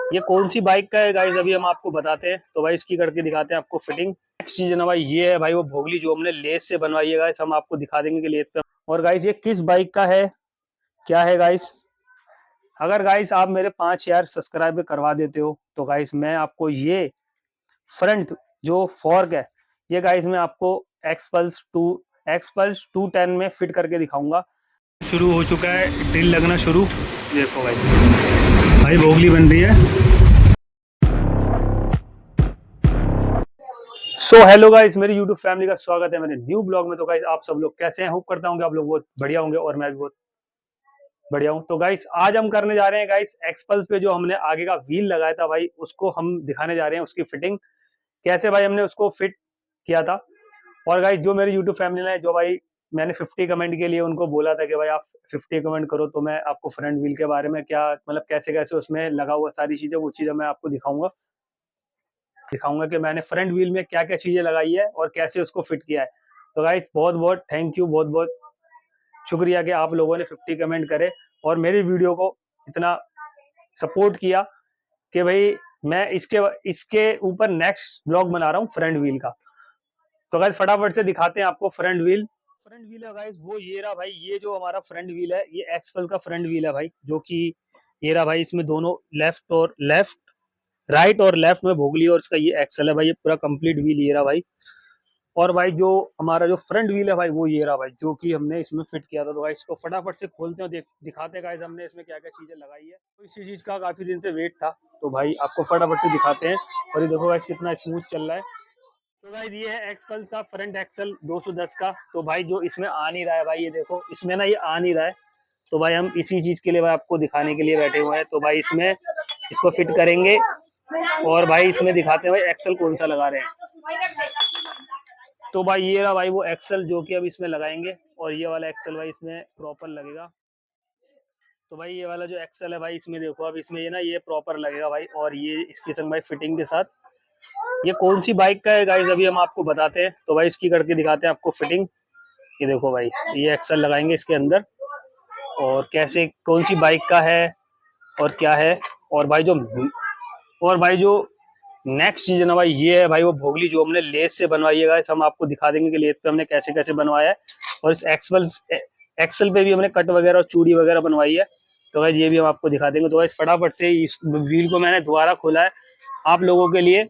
ये कौन सी बाइक का है गाइस, अभी हम आपको बताते हैं। तो भाई इसकी करके दिखाते हैं आपको फिटिंग। नेक्स्ट चीज है ना भाई, ये है भाई वो भोगली जो हमने लेस से बनवाई है गाइस, हम आपको दिखा देंगे कि लेस पे। और गाइस ये किस बाइक का है, क्या है गाइस। अगर गाइस आप मेरे 5,000 सब्सक्राइब करवा देते हो तो गाइस मैं आपको ये फ्रंट जो फॉर्क है, ये गाइस मैं आपको एक्सपल्स 210 में फिट करके दिखाऊंगा। शुरू हो चुका है ड्रिल लगना शुरू। देखो भाई, भाई भोगली बन रही है। सो हेलो गाइस, मेरी यूट्यूब फैमिली का स्वागत है मेरे न्यू ब्लॉग में। तो गाइस आप सब लोग कैसे हैं, होप करता हूँ कि आप लोग बहुत बढ़िया होंगे और मैं भी बहुत बढ़िया हूँ। तो गाइस आज हम करने जा रहे हैं गाइस एक्सपल्स पे जो हमने आगे का व्हील लगाया था भाई, उसको हम दिखाने जा रहे हैं उसकी फिटिंग कैसे भाई हमने उसको फिट किया था। और गाइस जो मेरी यूट्यूब फैमिली ने जो भाई मैंने 50 कमेंट के लिए उनको बोला था कि भाई आप 50 कमेंट करो तो मैं आपको फ्रंट व्हील के बारे में क्या मतलब कैसे कैसे उसमें लगा हुआ सारी चीजें वो चीजें मैं आपको दिखाऊंगा कि मैंने फ्रंट व्हील में क्या क्या चीजें लगाई है और कैसे उसको फिट किया है। तो गाइस बहुत बहुत थैंक यू, बहुत बहुत शुक्रिया कि आप लोगों ने 50 कमेंट करे और मेरी वीडियो को इतना सपोर्ट किया कि भाई मैं इसके इसके ऊपर नेक्स्ट ब्लॉग बना रहा हूँ फ्रंट व्हील का। तो गाइस फटाफट से दिखाते हैं आपको फ्रंट व्हील। फ्रंट व्हील है गाइस वो ये रहा भाई, ये जो हमारा फ्रंट व्हील है ये एक्सपल का फ्रंट व्हील है भाई, जो कि ये रहा भाई। इसमें दोनों लेफ्ट राइट और लेफ्ट में भोगली और इसका ये एक्सल है भाई, ये पूरा कंप्लीट व्हील ये रहा भाई। और भाई जो हमारा जो फ्रंट व्हील है भाई वो ये रहा भाई, जो कि हमने इसमें फिट किया था। तो भाई इसको फटाफट से खोलते हैं, दिखाते हैं गाइस हमने इसमें क्या क्या चीजें लगाई है। तो इसी चीज का काफी दिन से वेट था, तो भाई आपको फटाफट से दिखाते हैं। और ये देखो गाइस कितना स्मूथ चल रहा है। तो गाइस ये है एक्सपल्स का फ्रंट एक्सल 210 का। तो भाई जो इसमें आ नहीं रहा है भाई, ये देखो इसमें ना ये आ नहीं रहा है। तो भाई हम इसी चीज के लिए भाई आपको दिखाने के लिए बैठे हुए हैं। तो भाई इसमें इसको फिट करेंगे और भाई इसमें दिखाते हैं भाई एक्सल कौन सा लगा रहे हैं। तो भाई ये रहा भाई वो एक्सल जो कि अब इसमें लगाएंगे, और ये वाला एक्सल भाई इसमें प्रॉपर लगेगा। तो भाई ये वाला जो एक्सल है भाई इसमें देखो अब इसमें ये ना ये प्रॉपर लगेगा भाई, और ये इसके संग भाई फिटिंग के साथ। ये कौन सी बाइक का है गाइस अभी हम आपको बताते हैं। तो भाई इसकी करके दिखाते हैं आपको फिटिंग। ये देखो भाई ये एक्सल लगाएंगे इसके अंदर, और कैसे कौन सी बाइक का है और क्या है। और भाई जो और भाई जो नेक्स्ट चीज है ना भाई, ये है भाई वो भोगली जो हमने लेस से बनवाई है गाइस, हम आपको दिखा देंगे कि लेस पे हमने कैसे कैसे बनवाया है। और इस एक्सल पे भी हमने कट वगैरह और चूड़ी वगैरह बनवाई है। तो गाइस ये भी हम आपको दिखा देंगे। तो गाइस फटाफट से इस व्हील को मैंने दोबारा खोला है आप लोगों के लिए,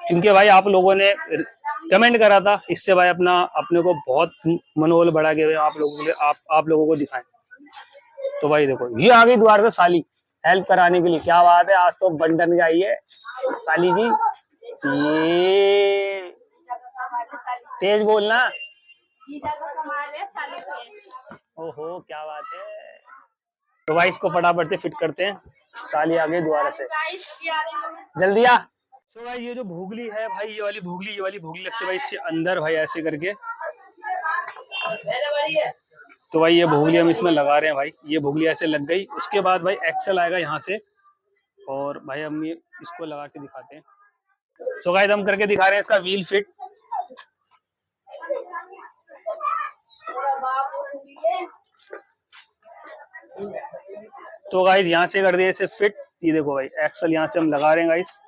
क्योंकि भाई आप लोगों ने कमेंट करा था, इससे भाई अपने को बहुत मनोबल बढ़ा के आप लोगों के लिए आप लोगों को दिखाएं। तो भाई देखो ये आ गई द्वार से साली हेल्प कराने के लिए, क्या बात है, आज तो बंटन गई है साली जी। ये तेज बोलना। ओहो क्या बात है। तो भाई इसको फटाफट से फिट करते हैं, साली आ गई दोबारा से, जल्दी आ। तो भाई ये जो भोगली है भाई, ये वाली भोगली लगती है भाई इसके अंदर भाई ऐसे करके। तो भाई ये भोगली हम इसमें लगा रहे हैं भाई, ये भोगली ऐसे लग गई। उसके बाद भाई एक्सल आएगा यहाँ से, और भाई हम ये इसको लगा के दिखाते हैं। तो गाइस हम करके दिखा रहे हैं इसका व्हील फिट। तो गाइस यहाँ से कर दिया इसे फिट। ये देखो भाई एक्सल यहाँ से हम लगा रहे हैं गाइस।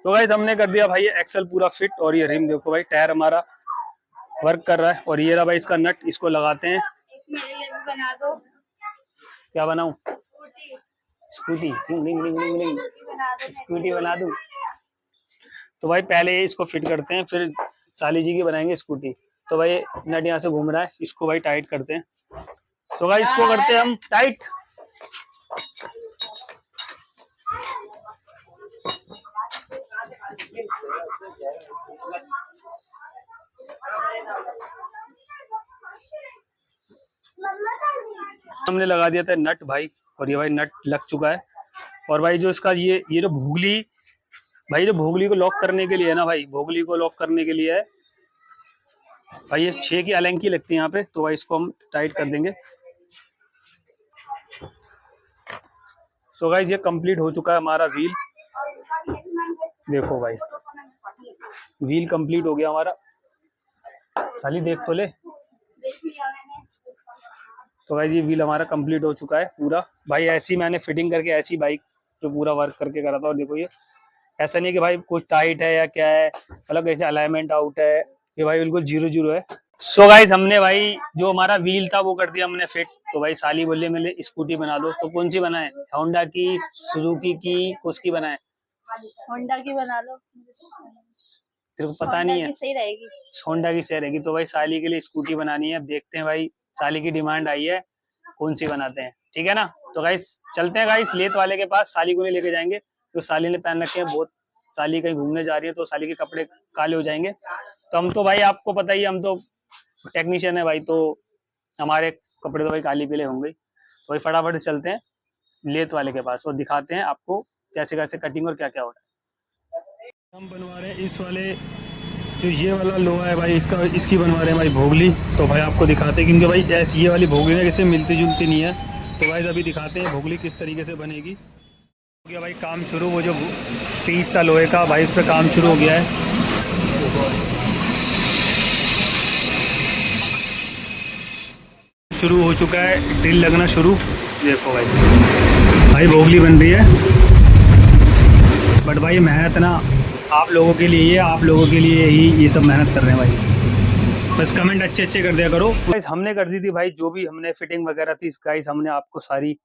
तो गाइस हमने कर दिया भाई ये एक्सल पूरा फिट, और ये रिम देखो भाई टायर हमारा वर्क कर रहा है। और ये रहा भाई इसका नट, इसको लगाते हैं। बना दो। क्या बनाऊं? स्कूटी स्कूटी बना दूं। तो भाई पहले इसको फिट करते हैं, फिर साली जी की बनाएंगे स्कूटी। तो भाई नट यहाँ से घूम रहा है, इसको भाई टाइट करते हैं। तो भाई इसको करते हैं हम टाइट। हमने लगा दिया था नट भाई, और ये भाई नट लग चुका है। और भाई जो इसका ये जो भोगली भाई, जो भोगली को लॉक करने के लिए है ना भाई, भोगली को लॉक करने के लिए है भाई, ये 6 की अलंकी लगती है यहाँ पे। तो भाई इसको हम टाइट कर देंगे। सो गाइस ये कंप्लीट हो चुका है हमारा व्हील। देखो भाई व्हील कंप्लीट हो गया हमारा, खाली देख तो ले। तो भाई ये व्हील हमारा कंप्लीट हो चुका है पूरा। भाई ऐसी मैंने फिटिंग करके ऐसी बाइक जो पूरा वर्क करके करा था। और देखो ये ऐसा नहीं कि भाई कुछ टाइट है या क्या है, मतलब ऐसे अलाइनमेंट आउट है, ये भाई बिल्कुल 0-0 है। सो गाइस हमने भाई जो हमारा व्हील था वो कर दिया हमने फिट। तो भाई साली बोले मेरे स्कूटी बना दो, तो कौन सी बनाए, होंडा की, सुजुकी की, उसकी बनाए? होंडा की बना लो, तेरे को पता नहीं है? सही रहेगी। होंडा की सही रहेगी। तो भाई साली के लिए स्कूटी बनानी है। अब देखते हैं भाई, साली की डिमांड आई है, कौन सी बनाते हैं, ठीक है ना। तो गाइस चलते हैं गाइस लेत वाले के पास, साली को नहीं लेके जाएंगे तो साली ने पहन रखे हैं बहुत, साली कहीं घूमने जा रही है तो साली के कपड़े काले हो जाएंगे। तो हम तो भाई आपको पता ही है, हम तो टेक्नीशियन है भाई, तो हमारे कपड़े तो भाई काली पीले होंगे। तो भाई फटाफट से चलते हैं लेत वाले के पास और दिखाते हैं आपको कैसे कैसे कटिंग और क्या क्या हो रहा है। हम बनवा रहे हैं इस वाले, जो ये वाला लोहा है भाई, इसकी बनवा रहे हैं भाई भोगली। तो भाई आपको दिखाते हैं, क्योंकि भाई ऐसी ये वाली भोगली ना किसी मिलती जुलती नहीं है। तो भाई अभी दिखाते हैं भोगली किस तरीके से बनेगी। हो गया भाई काम शुरू, वो जो पीस था लोहे का भाई, उस पर काम शुरू हो गया है। शुरू हो चुका है ड्रिल लगना शुरू। देखो भाई, भाई भोगली बन रही है। बट भाई मेहनत ना आप लोगों के लिए, आप लोगों के लिए ही ये सब मेहनत कर रहे हैं भाई। बस कमेंट अच्छे अच्छे कर दिया करो। गाइस हमने कर दी थी भाई जो भी हमने फिटिंग वगैरह थी, गाइस हमने आपको सारी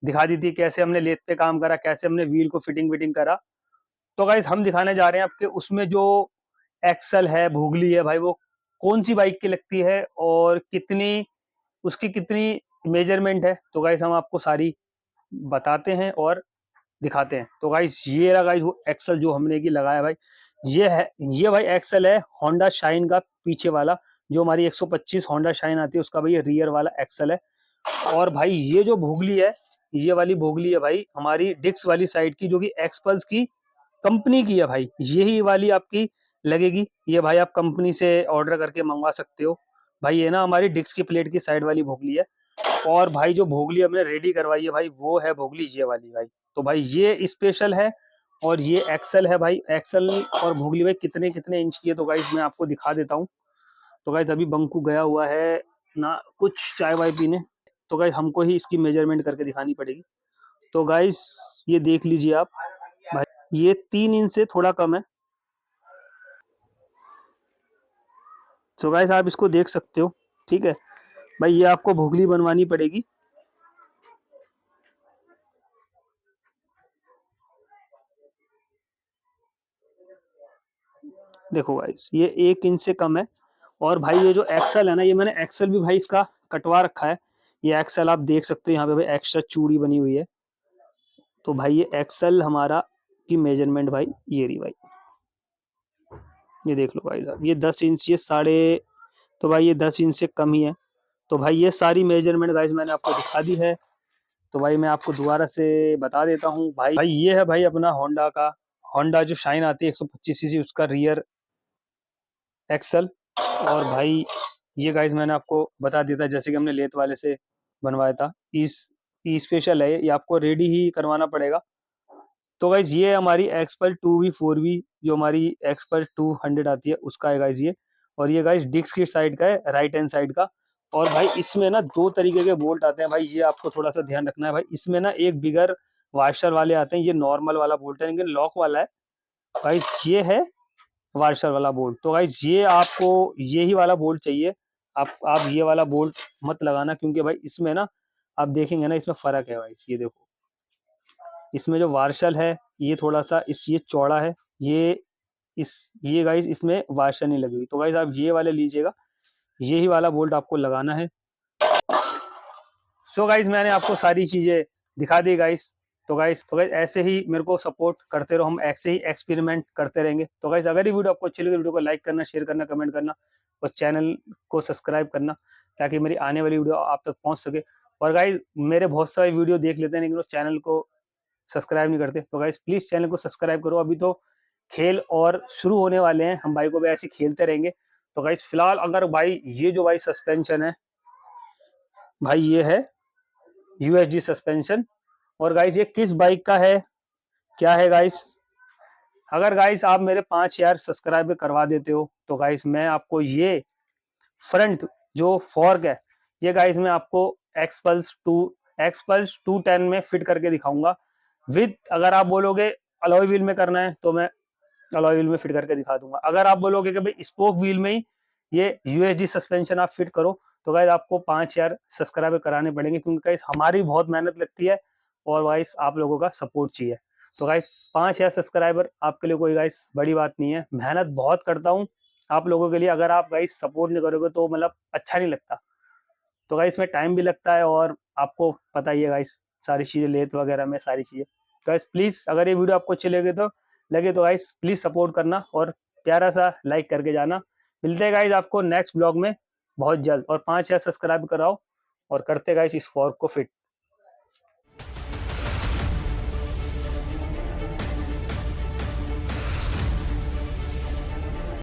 दिखा दी थी, कैसे हमने लेथ पे काम करा, कैसे हमने व्हील को फिटिंग विटिंग करा। तो गाइस हम दिखाने जा रहे हैं आपके उसमें जो एक्सल है, भोगली है भाई, वो कौन सी बाइक की लगती है और कितनी उसकी कितनी मेजरमेंट है। तो गाइस हम आपको सारी बताते हैं और दिखाते हैं। तो गाइस ये रहा गाइस वो एक्सल जो हमने की लगाया भाई, ये है, ये भाई एक्सल है होंडा शाइन का पीछे वाला, जो हमारी 125 होंडा शाइन आती है उसका भाई रियर वाला एक्सल है। और भाई ये जो भोगली है, ये वाली भोगली है भाई हमारी डिक्स वाली साइड की, जो कि एक्सपल्स की कंपनी की है भाई, यही वाली आपकी लगेगी। ये भाई आप कंपनी से ऑर्डर करके मंगवा सकते हो भाई। ये ना हमारी डिक्स की प्लेट की साइड वाली भोगली है। और भाई जो भोगली हमने रेडी करवाई है भाई, वो है भोगली ये वाली भाई। तो भाई ये स्पेशल है और ये एक्सल है भाई। एक्सल और भोगली भाई कितने कितने इंच की है, तो गाइस मैं आपको दिखा देता हूँ। तो गाइस अभी बंकू गया हुआ है ना कुछ चाय वाय पीने, तो गाइस हमको ही इसकी मेजरमेंट करके दिखानी पड़ेगी। तो गाइस ये देख लीजिए आप भाई, ये 3 इंच से थोड़ा कम है। तो गाइस आप इसको देख सकते हो, ठीक है भाई, ये आपको भोगली बनवानी पड़ेगी। देखो गाइस ये 1 इंच से कम है। और भाई ये जो एक्सल है ना, ये मैंने एक्सल भी भाई इसका कटवा रखा है। ये एक्सल आप देख सकते हो यहाँ पे भाई एक्स्ट्रा चूड़ी बनी हुई है। तो भाई ये एक्सल हमारा की मेजरमेंट भाई ये रही भाई, ये देख लो भाई साहब, ये 10 इंच, ये साढ़े, तो भाई ये 10 इंच से कम ही है। तो भाई ये सारी मेजरमेंट गाइस मैंने आपको दिखा दी है। तो भाई मैं आपको दोबारा से बता देता हूँ भाई, ये है भाई अपना होंडा का, होंडा जो शाइन आती है 125 सीसी, उसका रियर एक्सल। और भाई ये गाइस मैंने आपको बता दिया था, जैसे कि हमने लेथ वाले से बनवाया था, इस ई स्पेशल है, ये आपको रेडी ही करवाना पड़ेगा। तो गाइस ये हमारी एक्सपल 2V 4V, जो हमारी एक्सपल 200 आती है उसका है गाइस ये। और ये गाइस डिस्क की साइड का है, राइट हैंड साइड का। और भाई इसमें ना 2 तरीके के बोल्ट आते हैं भाई, ये आपको थोड़ा सा ध्यान रखना है भाई। इसमें ना एक बिगर वाशर वाले आते हैं, ये नॉर्मल वाला बोल्ट है लेकिन लॉक वाला है भाई, ये है वाशर वाला बोल्ट। तो गाइस ये आपको यही वाला बोल्ट चाहिए। आप ये वाला बोल्ट मत लगाना, क्योंकि भाई इसमें ना आप देखेंगे ना इसमें फर्क है भाई। ये देखो इसमें जो वार्शल है ये थोड़ा सा इस ये चौड़ा है, ये इस ये गाइस इसमें वार्शल नहीं लगी हुई। तो गाइस आप ये वाले लीजिएगा, यही वाला बोल्ट आपको लगाना है। सो गाइस मैंने आपको सारी चीजें दिखा दी गाइस। तो गाइस ऐसे ही मेरे को सपोर्ट करते रहो, हम ऐसे ही एक्सपेरिमेंट करते रहेंगे। तो गाइस अगर ये वीडियो आपको अच्छी लगी, वीडियो को लाइक करना, शेयर करना, कमेंट करना और चैनल को सब्सक्राइब करना, ताकि मेरी आने वाली वीडियो आप तक पहुंच सके। और गाइस मेरे बहुत सारे वीडियो देख लेते हैं लेकिन वो चैनल को सब्सक्राइब नहीं करते। तो गाइस प्लीज चैनल को सब्सक्राइब करो। अभी तो खेल और शुरू होने वाले हैं, हम भाई को भी ऐसे खेलते रहेंगे। तो गाइस फिलहाल अगर भाई ये जो भाई सस्पेंशन है भाई, ये है यूएसडी सस्पेंशन। और गाइस ये किस बाइक का है, क्या है गाइस, अगर गाइस आप मेरे 5000 सब्सक्राइबर करवा देते हो तो गाइस मैं आपको ये फ्रंट जो फॉर्क है ये गाइस मैं आपको एक्सपल्स 210 में फिट करके दिखाऊंगा विद, अगर आप बोलोगे अलॉय व्हील में करना है तो मैं अलॉय व्हील में फिट करके दिखा दूंगा। अगर आप बोलोगे कि भाई स्पोक व्हील में ही ये यूएसडी सस्पेंशन आप फिट करो तो गाइस आपको 5000 सब्सक्राइबर कराने पड़ेंगे, क्योंकि गाइस हमारी बहुत मेहनत लगती है और गाइस आप लोगों का सपोर्ट चाहिए। तो गाइस 5000 सब्सक्राइबर आपके लिए कोई गाइस बड़ी बात नहीं है, मेहनत बहुत करता हूँ आप लोगों के लिए। अगर आप गाइस सपोर्ट नहीं करोगे तो मतलब अच्छा नहीं लगता। तो गाइस इसमें टाइम भी लगता है और आपको पता ही है गाइस सारी चीज़ें लेथ वगैरह में सारी चीज़ें। तो गाइस प्लीज़ अगर ये वीडियो आपको अच्छी लगे तो गाइस प्लीज़ सपोर्ट करना और प्यारा सा लाइक करके जाना। मिलते हैं गाइस आपको नेक्स्ट ब्लॉग में बहुत जल्द, और 5000 सब्सक्राइब कराओ और करते गाइस इस फॉर्क को फिट।